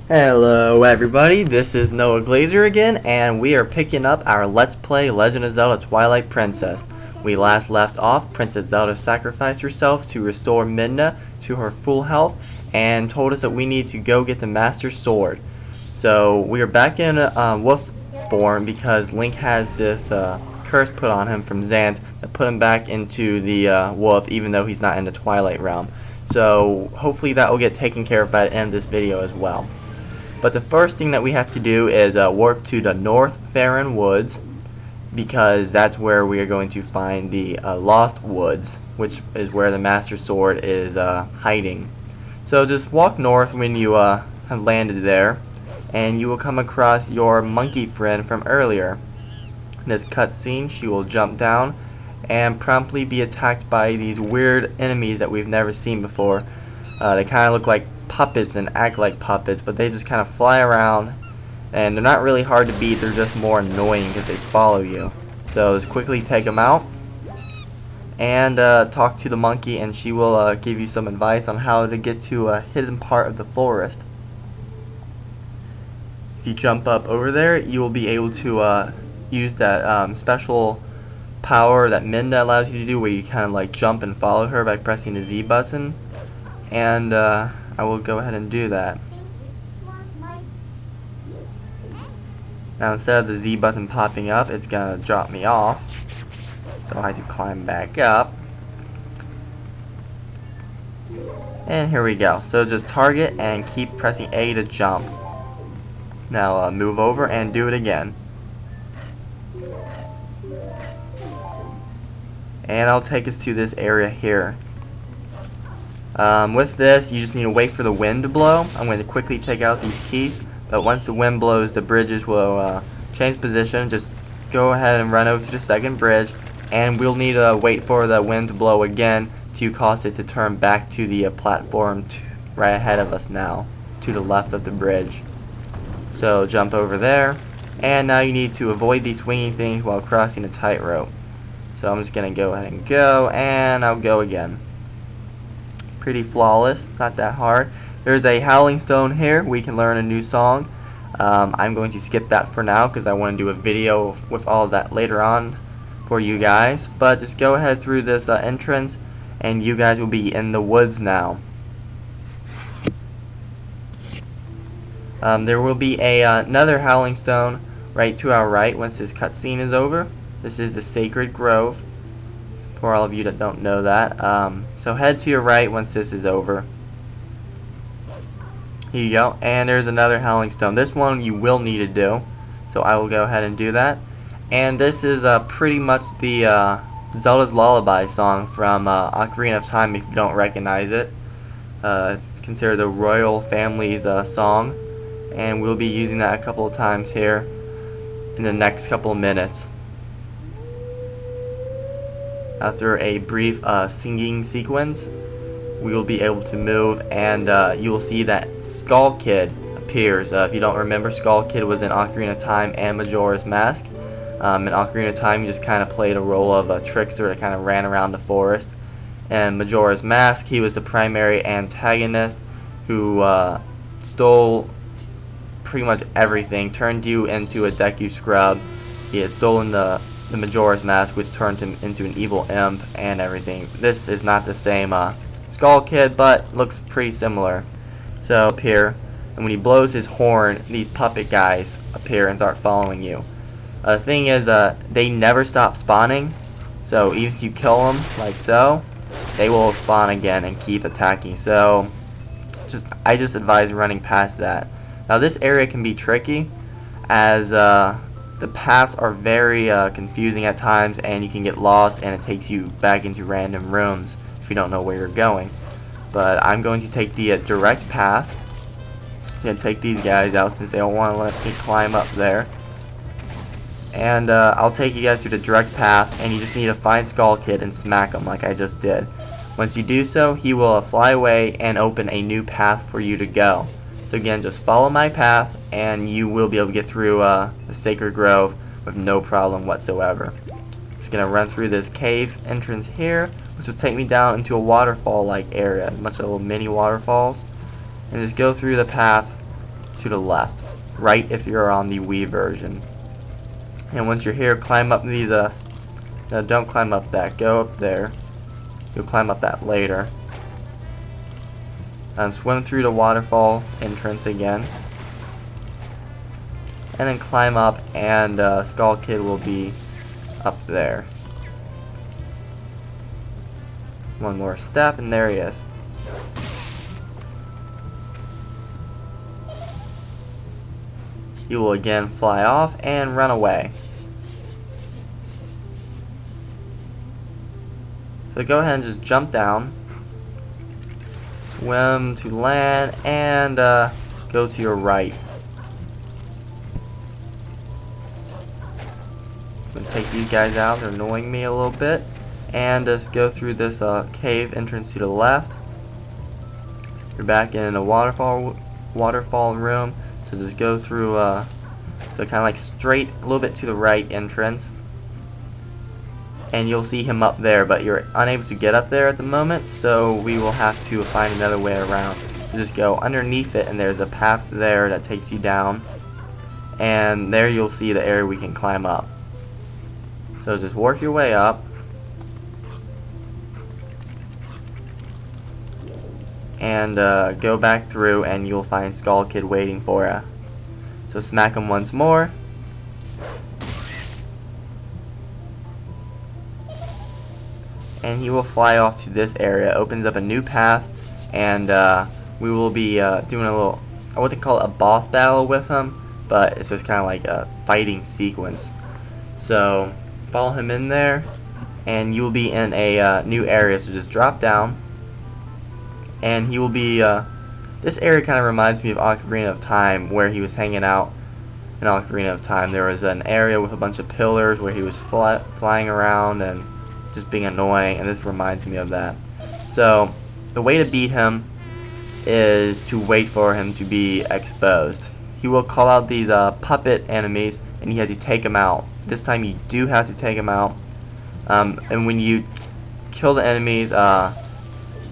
Hello everybody, this is Noah Glazer again, and we are picking up our Let's Play Legend of Zelda Twilight Princess. We last left off, Princess Zelda sacrificed herself to restore Midna to her full health, and told us that we need to go get the Master Sword. So we are back in wolf form because Link has this curse put on him from Zant that put him back into the wolf even though he's not in the Twilight realm. So hopefully that will get taken care of by the end of this video as well. But the first thing that we have to do is warp to the North Farron Woods, because that's where we are going to find the Lost Woods, which is where the Master Sword is hiding. So just walk north when you have landed there, and you will come across your monkey friend from earlier. In this cutscene, she will jump down and promptly be attacked by these weird enemies that we've never seen before. They kind of look like puppets and act like puppets, but they just kind of fly around, and they're not really hard to beat, they're just more annoying because they follow you. So just quickly take them out and talk to the monkey, and she will give you some advice on how to get to a hidden part of the forest. If you jump up over there, you will be able to use that special power that Midna allows you to do, where you kind of like jump and follow her by pressing the Z button, and I will go ahead and do that. Now instead of the Z button popping up, it's gonna drop me off, so I have to climb back up. And here we go. So just target and keep pressing A to jump. Now move over and do it again. And I'll take us to this area here. With this, you just need to wait for the wind to blow. I'm going to quickly take out these keys, but once the wind blows, the bridges will change position. Just go ahead and run over to the second bridge, and we'll need to wait for the wind to blow again to cause it to turn back to the platform right ahead of us now, to the left of the bridge. So jump over there, and now you need to avoid these swinging things while crossing a tightrope. So I'm just going to go ahead and go, and I'll go again. Pretty flawless, not that hard. There's a Howling Stone here. We can learn a new song. I'm going to skip that for now because I want to do a video with all of that later on for you guys. But just go ahead through this entrance, and you guys will be in the woods now. There will be another Howling Stone right to our right once this cutscene is over. This is the Sacred Grove, for all of you that don't know that. So head to your right once this is over. Here you go. And there's another Howling Stone. This one you will need to do, so I will go ahead and do that. And this is pretty much the Zelda's Lullaby song from Ocarina of Time, if you don't recognize it. It's considered the royal family's song, and we'll be using that a couple of times here in the next couple of minutes. After a brief singing sequence, we will be able to move, and you will see that Skull Kid appears. If you don't remember, Skull Kid was in Ocarina of Time and Majora's Mask. In Ocarina of Time, he just kind of played a role of a trickster that kind of ran around the forest. And Majora's Mask, he was the primary antagonist who stole pretty much everything, turned you into a Deku Scrub. He had stolen the Majora's Mask, which turned him into an evil imp and everything. This is not the same Skull Kid, but looks pretty similar. So up here, and when he blows his horn, these puppet guys appear and start following you. The thing is, they never stop spawning, so even if you kill them like so, they will spawn again and keep attacking. So I just advise running past that. Now this area can be tricky, as the paths are very confusing at times, and you can get lost, and it takes you back into random rooms if you don't know where you're going. But I'm going to take the direct path. I'm going to take these guys out since they don't want to let me climb up there. And I'll take you guys through the direct path, and you just need to find Skull Kid and smack him like I just did. Once you do so, he will fly away and open a new path for you to go. So again, just follow my path, and you will be able to get through the Sacred Grove with no problem whatsoever. I'm just going to run through this cave entrance here, which will take me down into a waterfall-like area, a bunch of little mini waterfalls. And just go through the path to the left. Right if you're on the Wii version. And once you're here, climb up these, no, don't climb up that, go up there. You'll climb up that later. Swim through the waterfall entrance again. And then climb up, and Skull Kid will be up there. One more step, and there he is. He will again fly off and run away. So go ahead and just jump down, swim to land, and go to your right. I'm going to take these guys out, they're annoying me a little bit. And just go through this cave entrance to the left. You're back in a waterfall room. So just go through the kind of like straight, a little bit to the right entrance. And you'll see him up there, but you're unable to get up there at the moment. So we will have to find another way around. You just go underneath it, and there's a path there that takes you down. And there you'll see the area we can climb up. So just work your way up. And go back through, and you'll find Skull Kid waiting for you. So smack him once more. And he will fly off to this area. Opens up a new path, and we will be doing a little, I wouldn't call it a boss battle with him, but it's just kind of like a fighting sequence. So follow him in there, and you'll be in a new area. So just drop down. And he will be, this area kind of reminds me of Ocarina of Time, where he was hanging out in Ocarina of Time. There was an area with a bunch of pillars where he was flying around and just being annoying, and this reminds me of that. So, the way to beat him is to wait for him to be exposed. He will call out these puppet enemies, and you have to take them out. This time you do have to take them out. And when you kill the enemies,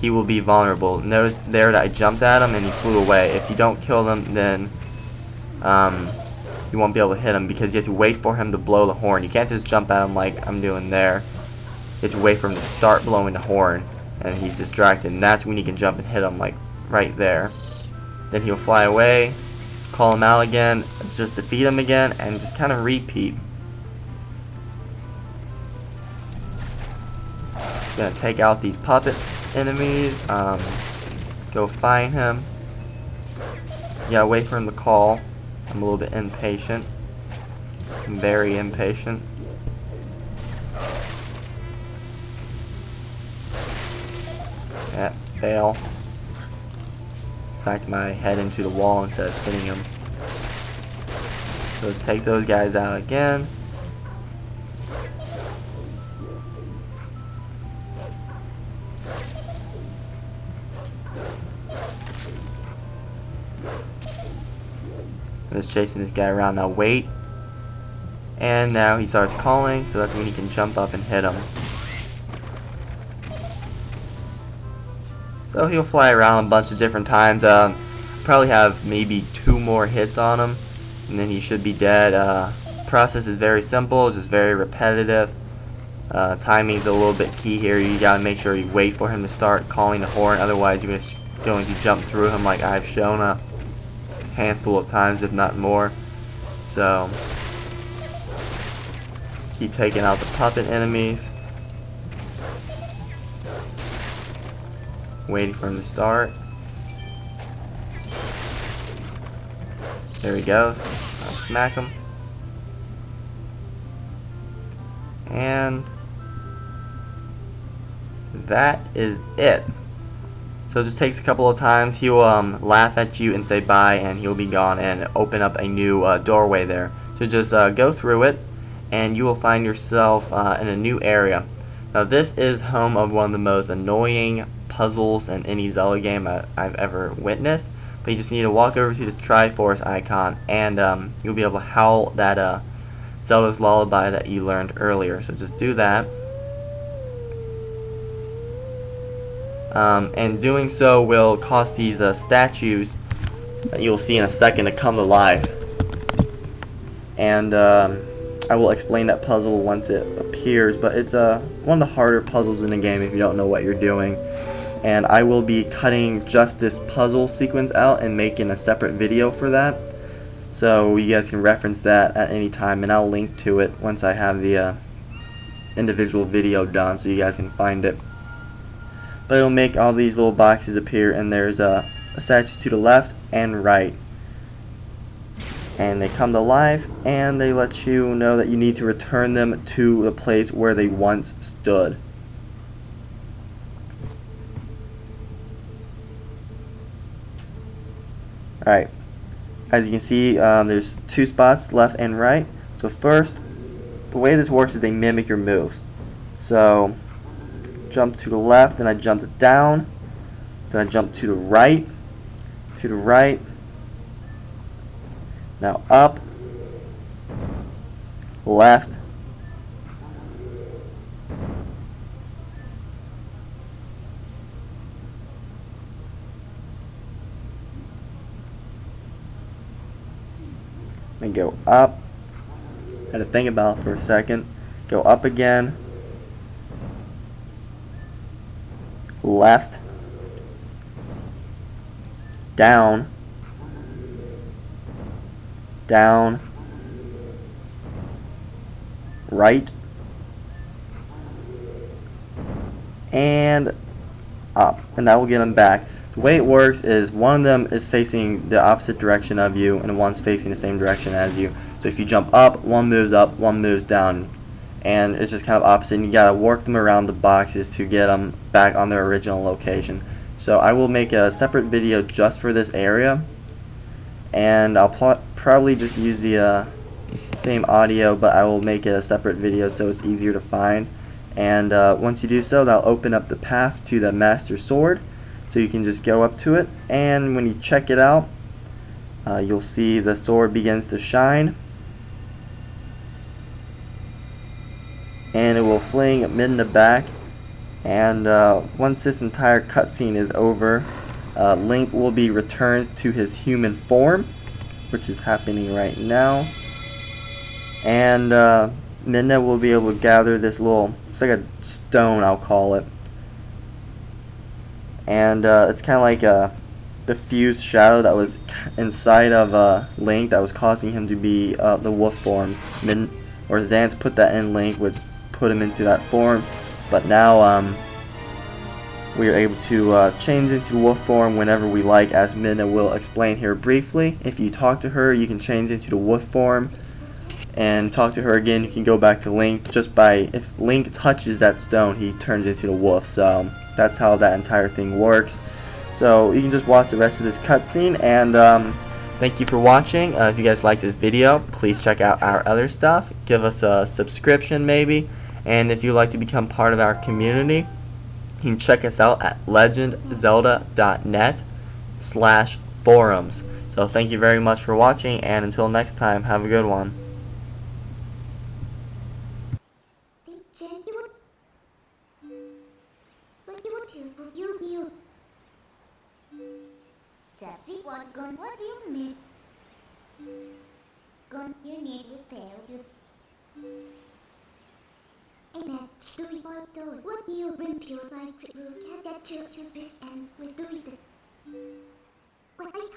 he will be vulnerable. Notice there that I jumped at him and he flew away. If you don't kill them, then you won't be able to hit him, because you have to wait for him to blow the horn. You can't just jump at him like I'm doing there. You have to wait for him to start blowing the horn, and he's distracted, and that's when you can jump and hit him, like right there. Then he'll fly away, call him out again, just defeat him again, and just kind of repeat. Just gonna take out these puppet enemies, go find him. You gotta wait for him to call. I'm a little bit impatient. I'm very impatient. Yeah, fail. Smacked my head into the wall instead of hitting him. So let's take those guys out again. I'm just chasing this guy around. Now wait. And now he starts calling, so that's when you can jump up and hit him. So he'll fly around a bunch of different times. Probably have maybe 2 more hits on him, and then he should be dead. Process is very simple, just very repetitive. Timing's a little bit key here. You gotta make sure you wait for him to start calling the horn, otherwise you're just going to jump through him like I've shown a handful of times, if not more. So keep taking out the puppet enemies, waiting for him to start. There he goes. I'll smack him, and that is it. So it just takes a couple of times. He will laugh at you and say bye, and he'll be gone, and open up a new doorway there. So just go through it, and you will find yourself in a new area. Now this is home of one of the most annoying puzzles in any Zelda game I've ever witnessed. But you just need to walk over to this Triforce icon, and you'll be able to howl that Zelda's Lullaby that you learned earlier. So just do that. And doing so will cause these statues that you'll see in a second to come to life. And I will explain that puzzle once it appears, but it's one of the harder puzzles in the game if you don't know what you're doing. And I will be cutting just this puzzle sequence out and making a separate video for that, so you guys can reference that at any time, and I'll link to it once I have the individual video done so you guys can find it. But it'll make all these little boxes appear, and there's a statue to the left and right, and they come to life and they let you know that you need to return them to the place where they once stood. Alright, as you can see, there's two spots, left and right. So first, the way this works is they mimic your moves. So jump to the left, then I jump down, then I jump to the right, now up, left, and go up. Had to think about it for a second. Go up again, left, down, down, right, and up, and that will get them back. The way it works is one of them is facing the opposite direction of you, and one's facing the same direction as you. So if you jump up, one moves down, and it's just kind of opposite, and you gotta work them around the boxes to get them back on their original location. So I will make a separate video just for this area, and I'll probably just use the same audio, but I will make it a separate video so it's easier to find. And once you do so, that'll open up the path to the Master Sword, so you can just go up to it, and when you check it out, you'll see the sword begins to shine, and it will fling mid in the back. And once this entire cutscene is over, Link will be returned to his human form, which is happening right now, and Midna will be able to gather this little, it's like a stone, I'll call it, and it's kind of like a diffused shadow that was inside of Link that was causing him to be the wolf form. Xanth put that in Link, which put him into that form, but now we are able to change into wolf form whenever we like, as Midna will explain here briefly. If you talk to her, you can change into the wolf form, and talk to her again, you can go back to Link. Just by, if Link touches that stone, he turns into the wolf. So that's how that entire thing works. So you can just watch the rest of this cutscene, and thank you for watching. If you guys liked this video, please check out our other stuff. Give us a subscription maybe, and if you'd like to become part of our community, you can check us out at legendzelda.net/forums. So thank you very much for watching, and until next time, have a good one. That's it, what gun? What do you need? Gun you need was failure. And that stupid those. What do you bring to your mind? Have that to your fist and with doing this. What are you?